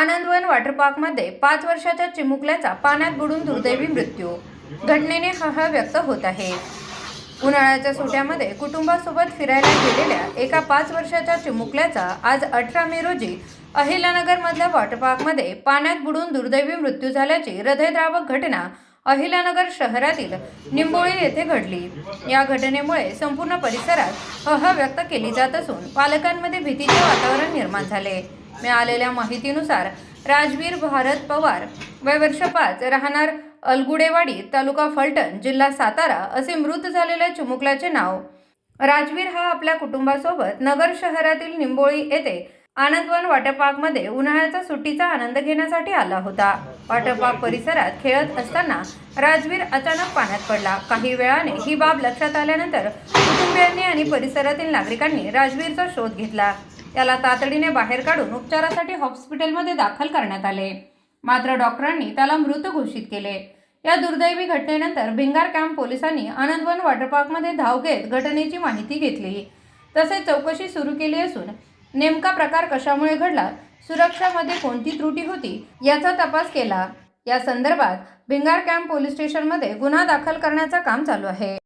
Anandwan water पार्कमध्ये 5 वर्षाच्या चिमुकल्याचा पाण्यात बुडून दुर्दैवी मृत्यू. घटनेने हळहळ व्यक्त होत आहे. उन्हाळ्याच्या सुट्ट्यामध्ये कुटुंबासोबत फिरायला गेलेल्या एका 5 वर्षाच्या चिमुकल्याचा आज 18 मे रोजी अहिल्यानगरमधल्या वॉटर पार्कमध्ये पाण्यात बुडून दुर्दैवी मृत्यू झाल्याची हृदयद्रावक घटना अहिल्यानगर शहरातील निंबोळी येथे घडली. या घटनेमुळे संपूर्ण परिसरात हळहळ व्यक्त केली जात असून पालकांमध्ये भीतीचे वातावरण निर्माण झाले. मिळालेल्या माहितीनुसार राजवीर भारत पवार, वय वर्ष 5, राहणार अलगुडेवाडी, तालुका फलटण, जिल्हा सातारा असे मृत झालेल्या चिमुकल्याचे नाव. राजवीर हा आपल्या कुटुंबासोबत नगर शहरातील निंबोळी येथे आनंदवन वॉटर पार्कमध्ये उन्हाळ्याच्या सुट्टीचा आनंद घेण्यासाठी आला होता. वॉटर पार्क परिसरात खेळत असताना राजवीर अचानक पाण्यात पडला. काही वेळाने ही बाब लक्षात आल्यानंतर कुटुंबियांनी आणि परिसरातील नागरिकांनी राजवीरचा शोध घेतला. त्याला तातडीने बाहेर काढून उपचारासाठी हॉस्पिटलमध्ये दाखल करण्यात आले. मात्र डॉक्टरांनी त्याला मृत घोषित केले. या दुर्दैवी घटनेनंतर भिंगार कॅम्प पोलिसांनी आनंदवन वॉटर पार्कमध्ये धाव घेत घटनेची माहिती घेतली. तसेच चौकशी सुरू केली असून नेमका प्रकार कशामुळे घडला, सुरक्षामध्ये कोणती त्रुटी होती याचा तपास केला. या संदर्भात भिंगार कॅम्प पोलीस स्टेशनमध्ये गुन्हा दाखल करण्याचं काम चालू आहे.